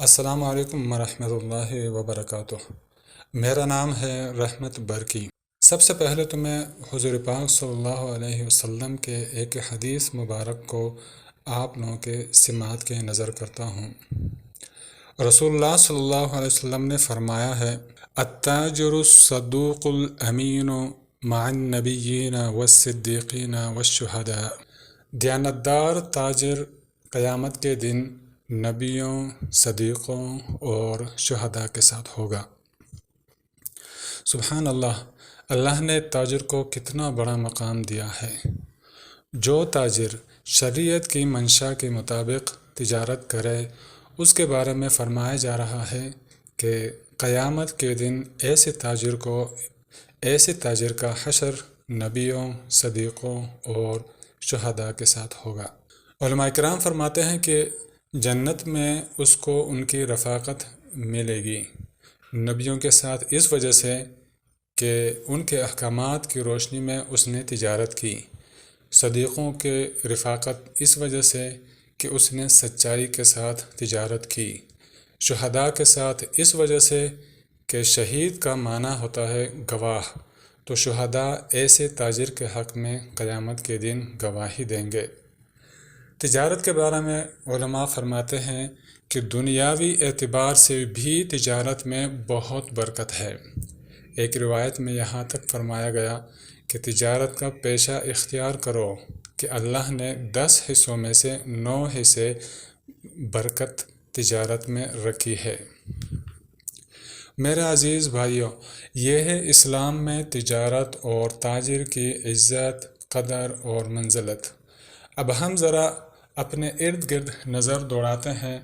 السلام علیکم ورحمۃ اللہ وبرکاتہ۔ میرا نام ہے رحمت برکی۔ سب سے پہلے تو میں حضور پاک صلی اللہ علیہ وسلم کے ایک حدیث مبارک کو آپ لوگوں کے سماعت کے نظر کرتا ہوں۔ رسول اللہ صلی اللہ علیہ وسلم نے فرمایا ہے، التاجر الصدوق الامین مع النبیین والصدیقین والشہداء۔ دیانتدار تاجر قیامت کے دن نبیوں، صدیقوں اور شہداء کے ساتھ ہوگا۔ سبحان اللہ، اللہ نے تاجر کو کتنا بڑا مقام دیا ہے۔ جو تاجر شریعت کی منشا کے مطابق تجارت کرے، اس کے بارے میں فرمایا جا رہا ہے کہ قیامت کے دن ایسے تاجر کا حشر نبیوں، صدیقوں اور شہداء کے ساتھ ہوگا۔ علماء کرام فرماتے ہیں کہ جنت میں اس کو ان کی رفاقت ملے گی، نبیوں کے ساتھ اس وجہ سے کہ ان کے احکامات کی روشنی میں اس نے تجارت کی، صدیقوں کے رفاقت اس وجہ سے کہ اس نے سچائی کے ساتھ تجارت کی، شہداء کے ساتھ اس وجہ سے کہ شہید کا معنی ہوتا ہے گواہ، تو شہداء ایسے تاجر کے حق میں قیامت کے دن گواہی دیں گے۔ تجارت کے بارے میں علماء فرماتے ہیں کہ دنیاوی اعتبار سے بھی تجارت میں بہت برکت ہے۔ ایک روایت میں یہاں تک فرمایا گیا کہ تجارت کا پیشہ اختیار کرو کہ اللہ نے 10 حصوں میں سے 9 حصے برکت تجارت میں رکھی ہے۔ میرے عزیز بھائیوں، یہ ہے اسلام میں تجارت اور تاجر کی عزت، قدر اور منزلت۔ اب ہم ذرا اپنے ارد گرد نظر دوڑاتے ہیں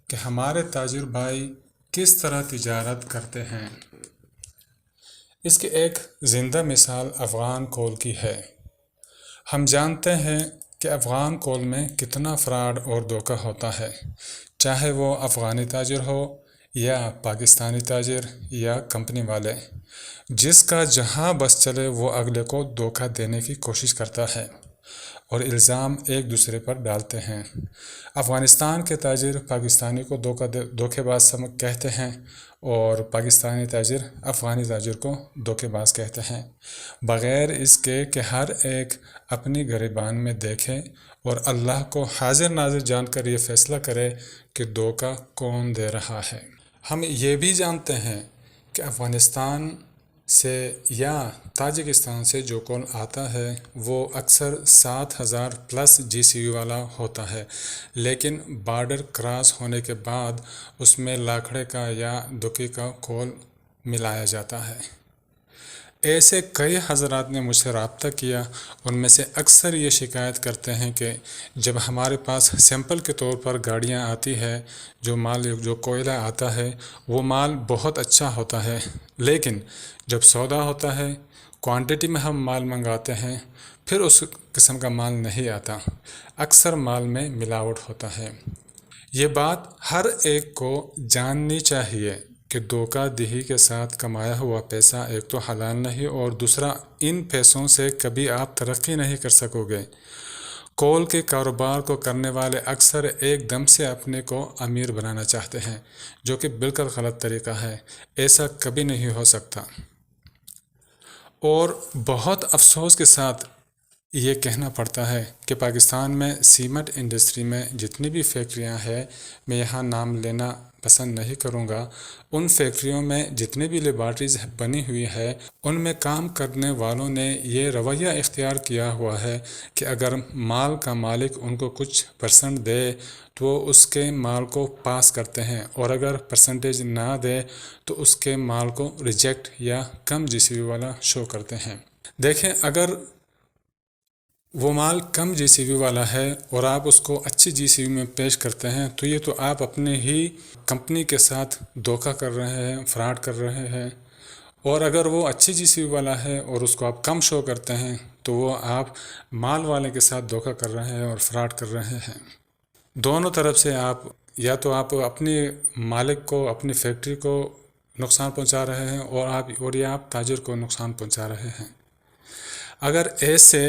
کہ ہمارے تاجر بھائی کس طرح تجارت کرتے ہیں۔ اس کی ایک زندہ مثال افغان کول کی ہے۔ ہم جانتے ہیں کہ افغان کول میں کتنا فراڈ اور دھوکہ ہوتا ہے، چاہے وہ افغانی تاجر ہو یا پاکستانی تاجر یا کمپنی والے، جس کا جہاں بس چلے وہ اگلے کو دھوکہ دینے کی کوشش کرتا ہے اور الزام ایک دوسرے پر ڈالتے ہیں۔ افغانستان کے تاجر پاکستانی کو دھوکے باز کہتے ہیں اور پاکستانی تاجر افغانی تاجر کو دھوکے باز کہتے ہیں، بغیر اس کے کہ ہر ایک اپنی گریبان میں دیکھے اور اللہ کو حاضر ناظر جان کر یہ فیصلہ کرے کہ دھوکہ کون دے رہا ہے۔ ہم یہ بھی جانتے ہیں کہ افغانستان سے یا تاجکستان سے جو کال آتا ہے وہ اکثر 7000+ GCU والا ہوتا ہے، لیکن بارڈر کراس ہونے کے بعد اس میں لاکھڑے کا یا دھوکے کا کال ملایا جاتا ہے۔ ایسے کئی حضرات نے مجھ سے رابطہ کیا، ان میں سے اکثر یہ شکایت کرتے ہیں کہ جب ہمارے پاس سیمپل کے طور پر گاڑیاں آتی ہے، جو کوئلہ آتا ہے وہ مال بہت اچھا ہوتا ہے، لیکن جب سودا ہوتا ہے، کوانٹٹی میں ہم مال منگاتے ہیں، پھر اس قسم کا مال نہیں آتا، اکثر مال میں ملاوٹ ہوتا ہے۔ یہ بات ہر ایک کو جاننی چاہیے کہ دھوکہ دہی کے ساتھ کمایا ہوا پیسہ ایک تو حلال نہیں اور دوسرا ان پیسوں سے کبھی آپ ترقی نہیں کر سکو گے۔ کول کے کاروبار کو کرنے والے اکثر ایک دم سے اپنے کو امیر بنانا چاہتے ہیں، جو کہ بالکل غلط طریقہ ہے، ایسا کبھی نہیں ہو سکتا۔ اور بہت افسوس کے ساتھ یہ کہنا پڑتا ہے کہ پاکستان میں سیمنٹ انڈسٹری میں جتنی بھی فیکٹریاں ہیں، میں یہاں نام لینا پسند نہیں کروں گا، ان فیکٹریوں میں جتنے بھی لیبارٹریز بنی ہوئی ہے، ان میں کام کرنے والوں نے یہ رویہ اختیار کیا ہوا ہے کہ اگر مال کا مالک ان کو کچھ پرسنٹ دے تو وہ اس کے مال کو پاس کرتے ہیں، اور اگر پرسنٹیج نہ دے تو اس کے مال کو ریجیکٹ یا کم GCU والا شو کرتے ہیں۔ دیکھیں، اگر وہ مال کم GCU والا ہے اور آپ اس کو اچھی GCU میں پیش کرتے ہیں تو یہ تو آپ اپنے ہی کمپنی کے ساتھ دھوکہ کر رہے ہیں، فراڈ کر رہے ہیں، اور اگر وہ اچھی GCU والا ہے اور اس کو آپ کم شو کرتے ہیں تو وہ آپ مال والے کے ساتھ دھوکہ کر رہے ہیں اور فراڈ کر رہے ہیں۔ دونوں طرف سے آپ یا تو آپ اپنے مالک کو، اپنی فیکٹری کو نقصان پہنچا رہے ہیں اور یا آپ تاجر کو نقصان پہنچا رہے ہیں۔ اگر ایسے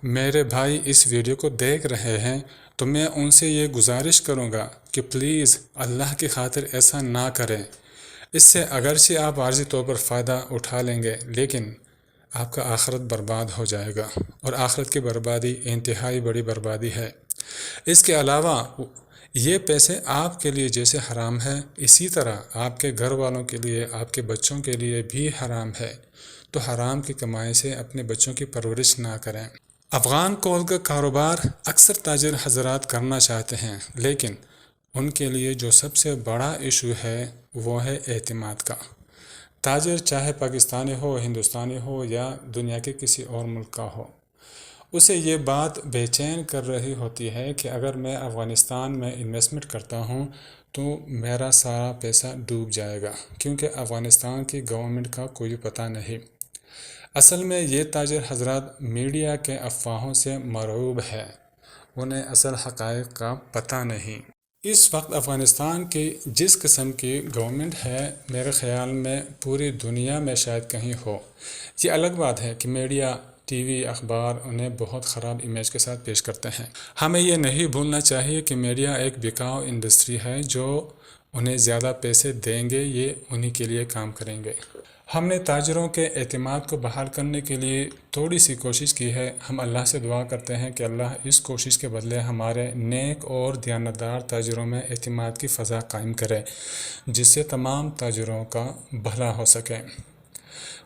میرے بھائی اس ویڈیو کو دیکھ رہے ہیں تو میں ان سے یہ گزارش کروں گا کہ پلیز اللہ کی خاطر ایسا نہ کریں۔ اس سے اگرچہ آپ عارضی طور پر فائدہ اٹھا لیں گے، لیکن آپ کا آخرت برباد ہو جائے گا، اور آخرت کی بربادی انتہائی بڑی بربادی ہے۔ اس کے علاوہ یہ پیسے آپ کے لیے جیسے حرام ہے، اسی طرح آپ کے گھر والوں کے لیے، آپ کے بچوں کے لیے بھی حرام ہے۔ تو حرام کی کمائی سے اپنے بچوں کی پرورش نہ کریں۔ افغان کول کا کاروبار اکثر تاجر حضرات کرنا چاہتے ہیں، لیکن ان کے لیے جو سب سے بڑا ایشو ہے وہ ہے اعتماد کا۔ تاجر چاہے پاکستانی ہو، ہندوستانی ہو یا دنیا کے کسی اور ملک کا ہو، اسے یہ بات بے چین کر رہی ہوتی ہے کہ اگر میں افغانستان میں انویسٹمنٹ کرتا ہوں تو میرا سارا پیسہ ڈوب جائے گا، کیونکہ افغانستان کی گورنمنٹ کا کوئی پتہ نہیں۔ اصل میں یہ تاجر حضرات میڈیا کے افواہوں سے مرعوب ہے، انہیں اصل حقائق کا پتہ نہیں۔ اس وقت افغانستان کی جس قسم کی گورنمنٹ ہے، میرے خیال میں پوری دنیا میں شاید کہیں ہو۔ یہ الگ بات ہے کہ میڈیا، ٹی وی، اخبار انہیں بہت خراب امیج کے ساتھ پیش کرتے ہیں۔ ہمیں یہ نہیں بھولنا چاہیے کہ میڈیا ایک بکاؤ انڈسٹری ہے، جو انہیں زیادہ پیسے دیں گے یہ انہی کے لیے کام کریں گے۔ ہم نے تاجروں کے اعتماد کو بحال کرنے کے لیے تھوڑی سی کوشش کی ہے۔ ہم اللہ سے دعا کرتے ہیں کہ اللہ اس کوشش کے بدلے ہمارے نیک اور دیانتدار تاجروں میں اعتماد کی فضا قائم کرے، جس سے تمام تاجروں کا بھلا ہو سکے۔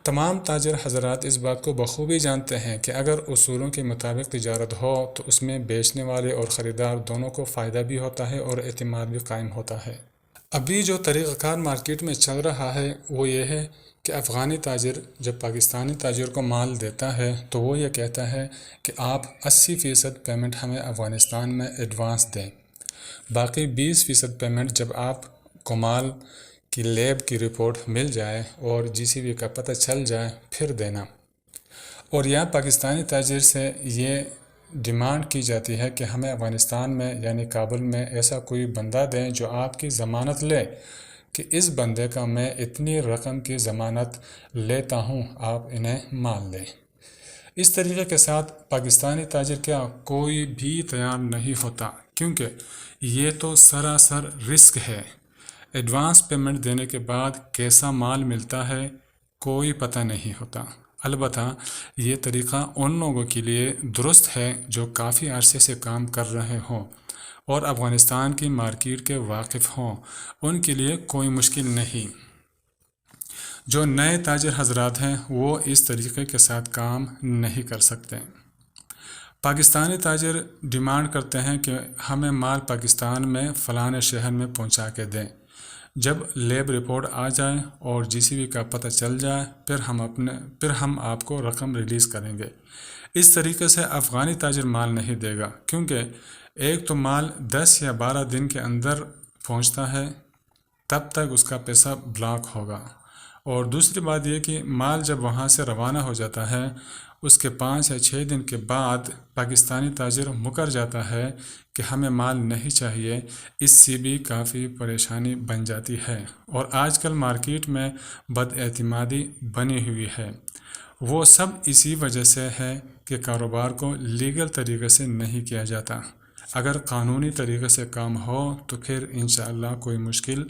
تمام تاجر حضرات اس بات کو بخوبی جانتے ہیں کہ اگر اصولوں کے مطابق تجارت ہو تو اس میں بیچنے والے اور خریدار دونوں کو فائدہ بھی ہوتا ہے اور اعتماد بھی قائم ہوتا ہے۔ ابھی جو طریقہ کار مارکیٹ میں چل رہا ہے وہ یہ ہے کہ افغانی تاجر جب پاکستانی تاجر کو مال دیتا ہے تو وہ یہ کہتا ہے کہ آپ 80% پیمنٹ ہمیں افغانستان میں ایڈوانس دیں، باقی 20% پیمنٹ جب آپ کو مال کی لیب کی رپورٹ مل جائے اور جی سی بی کا پتہ چل جائے پھر دینا۔ اور یہاں پاکستانی تاجر سے یہ ڈیمانڈ کی جاتی ہے کہ ہمیں افغانستان میں یعنی کابل میں ایسا کوئی بندہ دیں جو آپ کی ضمانت لے کہ اس بندے کا میں اتنی رقم کی ضمانت لیتا ہوں، آپ انہیں مال دیں۔ اس طریقے کے ساتھ پاکستانی تاجر کیا کوئی بھی تیار نہیں ہوتا، کیونکہ یہ تو سراسر رسک ہے۔ ایڈوانس پیمنٹ دینے کے بعد کیسا مال ملتا ہے کوئی پتہ نہیں ہوتا۔ البتہ یہ طریقہ ان لوگوں کے لیے درست ہے جو کافی عرصے سے کام کر رہے ہوں اور افغانستان کی مارکیٹ کے واقف ہوں، ان کے لیے کوئی مشکل نہیں۔ جو نئے تاجر حضرات ہیں وہ اس طریقے کے ساتھ کام نہیں کر سکتے۔ پاکستانی تاجر ڈیمانڈ کرتے ہیں کہ ہمیں مال پاکستان میں فلاں شہر میں پہنچا کے دیں، جب لیب رپورٹ آ جائے اور جی سی بی کا پتہ چل جائے پھر ہم آپ کو رقم ریلیز کریں گے۔ اس طریقے سے افغانی تاجر مال نہیں دے گا، کیونکہ ایک تو مال 10 یا 12 دن کے اندر پہنچتا ہے، تب تک اس کا پیسہ بلاک ہوگا، اور دوسری بات یہ کہ مال جب وہاں سے روانہ ہو جاتا ہے اس کے 5 یا 6 دن کے بعد پاکستانی تاجر مکر جاتا ہے کہ ہمیں مال نہیں چاہیے، اس سے بھی کافی پریشانی بن جاتی ہے، اور آج کل مارکیٹ میں بد اعتمادی بنی ہوئی ہے۔ وہ سب اسی وجہ سے ہے کہ کاروبار کو لیگل طریقے سے نہیں کیا جاتا۔ اگر قانونی طریقے سے کام ہو تو پھر انشاءاللہ کوئی مشکل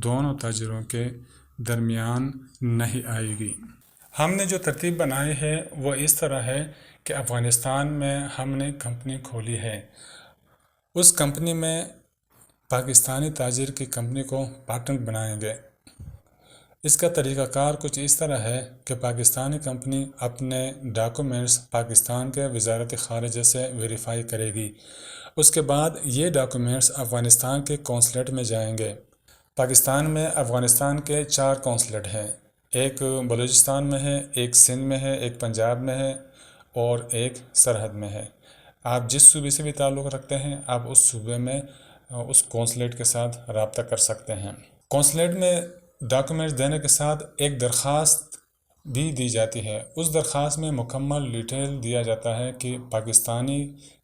دونوں تاجروں کے درمیان نہیں آئے گی۔ ہم نے جو ترتیب بنائی ہے وہ اس طرح ہے کہ افغانستان میں ہم نے کمپنی کھولی ہے، اس کمپنی میں پاکستانی تاجر کی کمپنی کو پارٹنر بنائیں گے۔ اس کا طریقہ کار کچھ اس طرح ہے کہ پاکستانی کمپنی اپنے ڈاکومنٹس پاکستان کے وزارت خارجہ سے ویریفائی کرے گی، اس کے بعد یہ ڈاکومنٹس افغانستان کے قونصلیٹ میں جائیں گے۔ پاکستان میں افغانستان کے 4 قونصلیٹ ہیں، ایک بلوچستان میں ہے، ایک سندھ میں ہے، ایک پنجاب میں ہے اور ایک سرحد میں ہے۔ آپ جس صوبے سے بھی تعلق رکھتے ہیں آپ اس صوبے میں اس قونصلیٹ کے ساتھ رابطہ کر سکتے ہیں۔ قونصلیٹ میں ڈاکومنٹس دینے کے ساتھ ایک درخواست بھی دی جاتی ہے، اس درخواست میں مکمل ڈیٹیل دیا جاتا ہے کہ پاکستانی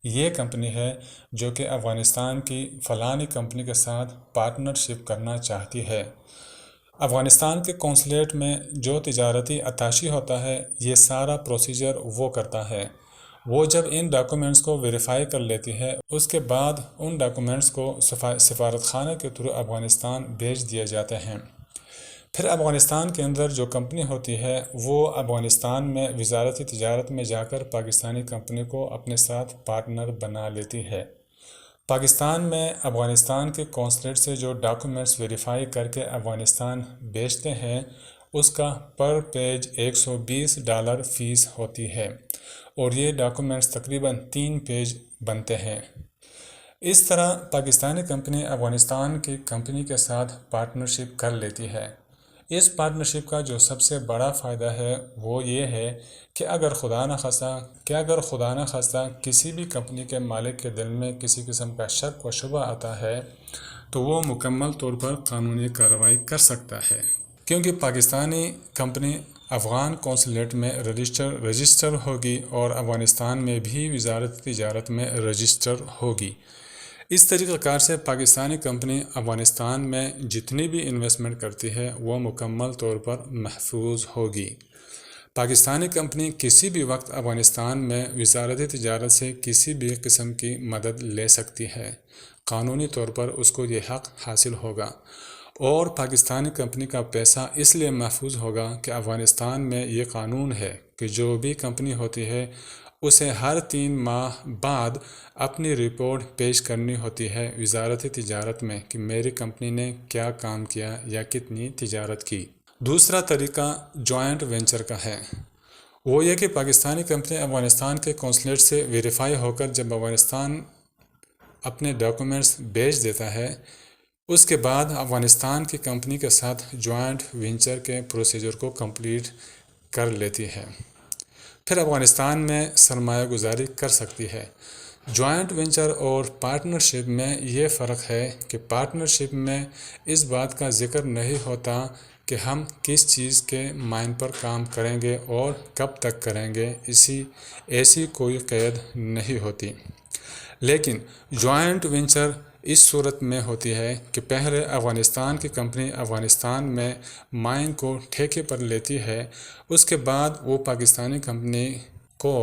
یہ کمپنی ہے جو کہ افغانستان کی فلانی کمپنی کے ساتھ پارٹنرشپ کرنا چاہتی ہے۔ افغانستان کے قونصلیٹ میں جو تجارتی اتاشی ہوتا ہے یہ سارا پروسیجر وہ کرتا ہے، وہ جب ان ڈاکومنٹس کو ویریفائی کر لیتی ہے اس کے بعد ان ڈاکومنٹس کو سفارت خانہ کے تھرو افغانستان بھیج دیے جاتے ہیں۔ پھر افغانستان کے اندر جو کمپنی ہوتی ہے وہ افغانستان میں وزارت تجارت میں جا کر پاکستانی کمپنی کو اپنے ساتھ پارٹنر بنا لیتی ہے۔ پاکستان میں افغانستان کے قونصلیٹ سے جو ڈاکومنٹس ویریفائی کر کے افغانستان بیچتے ہیں اس کا پر پیج $120 فیس ہوتی ہے، اور یہ ڈاکومنٹس تقریباً 3 پیج بنتے ہیں۔ اس طرح پاکستانی کمپنی افغانستان کی کمپنی کے ساتھ پارٹنرشپ کر لیتی ہے۔ اس پارٹنرشپ کا جو سب سے بڑا فائدہ ہے وہ یہ ہے کہ اگر خدا نخواستہ کسی بھی کمپنی کے مالک کے دل میں کسی قسم کا شک و شبہ آتا ہے تو وہ مکمل طور پر قانونی کارروائی کر سکتا ہے، کیونکہ پاکستانی کمپنی افغان قونصلیٹ میں رجسٹر ہوگی اور افغانستان میں بھی وزارت تجارت میں رجسٹر ہوگی۔ اس طریقہ کار سے پاکستانی کمپنی افغانستان میں جتنی بھی انویسٹمنٹ کرتی ہے وہ مکمل طور پر محفوظ ہوگی۔ پاکستانی کمپنی کسی بھی وقت افغانستان میں وزارت تجارت سے کسی بھی قسم کی مدد لے سکتی ہے، قانونی طور پر اس کو یہ حق حاصل ہوگا، اور پاکستانی کمپنی کا پیسہ اس لیے محفوظ ہوگا کہ افغانستان میں یہ قانون ہے کہ جو بھی کمپنی ہوتی ہے اسے ہر 3 ماہ بعد اپنی رپورٹ پیش کرنی ہوتی ہے وزارت تجارت میں کہ میری کمپنی نے کیا کام کیا یا کتنی تجارت کی۔ دوسرا طریقہ جوائنٹ وینچر کا ہے، وہ یہ کہ پاکستانی کمپنی افغانستان کے قونصلیٹ سے ویریفائی ہو کر جب افغانستان اپنے ڈاکومنٹس بھیج دیتا ہے اس کے بعد افغانستان کی کمپنی کے ساتھ جوائنٹ وینچر کے پروسیجر کو کمپلیٹ کر لیتی ہے، پھر افغانستان میں سرمایہ گزاری کر سکتی ہے۔ جوائنٹ وینچر اور پارٹنرشپ میں یہ فرق ہے کہ پارٹنرشپ میں اس بات کا ذکر نہیں ہوتا کہ ہم کس چیز کے مائن پر کام کریں گے اور کب تک کریں گے، ایسی کوئی قید نہیں ہوتی، لیکن جوائنٹ وینچر اس صورت میں ہوتی ہے کہ پہلے افغانستان کی کمپنی افغانستان میں مائن کو ٹھیکے پر لیتی ہے، اس کے بعد وہ پاکستانی کمپنی کو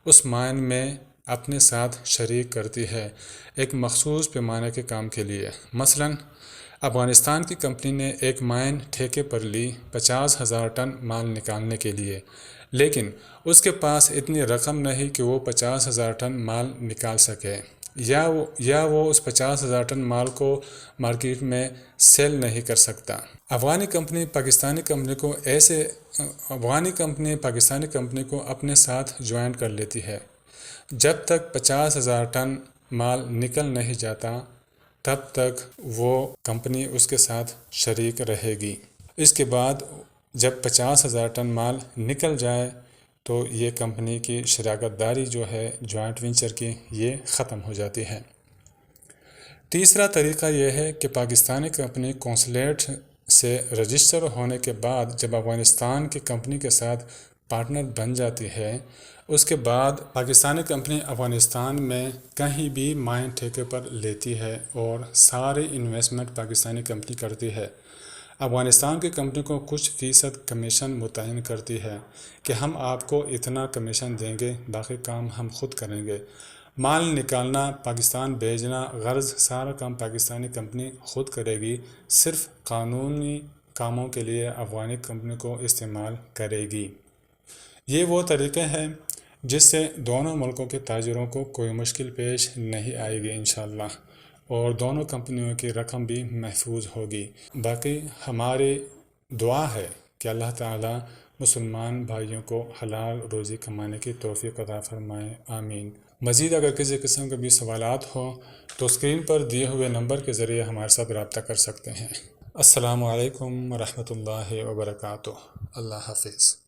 اس مائن میں اپنے ساتھ شریک کرتی ہے ایک مخصوص پیمانے کے کام کے لیے۔ مثلاً افغانستان کی کمپنی نے ایک مائن ٹھیکے پر لی 50,000 ٹن مال نکالنے کے لیے، لیکن اس کے پاس اتنی رقم نہیں کہ وہ 50,000 ٹن مال نکال سکے، یا وہ اس 50,000 ٹن مال کو مارکیٹ میں سیل نہیں کر سکتا۔ افغانی کمپنی پاکستانی کمپنی کو اپنے ساتھ جوائنٹ کر لیتی ہے۔ جب تک 50,000 ٹن مال نکل نہیں جاتا تب تک وہ کمپنی اس کے ساتھ شریک رہے گی۔ اس کے بعد جب 50,000 ٹن مال نکل جائے تو یہ کمپنی کی شراکت داری جو ہے جوائنٹ وینچر کی یہ ختم ہو جاتی ہے۔ تیسرا طریقہ یہ ہے کہ پاکستانی کمپنی قونصلیٹ سے رجسٹر ہونے کے بعد جب افغانستان کی کمپنی کے ساتھ پارٹنر بن جاتی ہے اس کے بعد پاکستانی کمپنی افغانستان میں کہیں بھی مائن ٹھیکے پر لیتی ہے اور ساری انویسٹمنٹ پاکستانی کمپنی کرتی ہے۔ افغانستان کی کمپنی کو کچھ فیصد کمیشن متعین کرتی ہے کہ ہم آپ کو اتنا کمیشن دیں گے، باقی کام ہم خود کریں گے۔ مال نکالنا، پاکستان بھیجنا، غرض سارا کام پاکستانی کمپنی خود کرے گی، صرف قانونی کاموں کے لیے افغانی کمپنی کو استعمال کرے گی۔ یہ وہ طریقے ہیں جس سے دونوں ملکوں کے تاجروں کو کوئی مشکل پیش نہیں آئے گی انشاءاللہ، اور دونوں کمپنیوں کی رقم بھی محفوظ ہوگی۔ باقی ہماری دعا ہے کہ اللہ تعالیٰ مسلمان بھائیوں کو حلال روزی کمانے کی توفیق عطا فرمائے، آمین۔ مزید اگر کسی قسم کے بھی سوالات ہوں تو اسکرین پر دیے ہوئے نمبر کے ذریعے ہمارے ساتھ رابطہ کر سکتے ہیں۔ السلام علیکم ورحمۃ اللہ وبرکاتہ۔ اللہ حافظ۔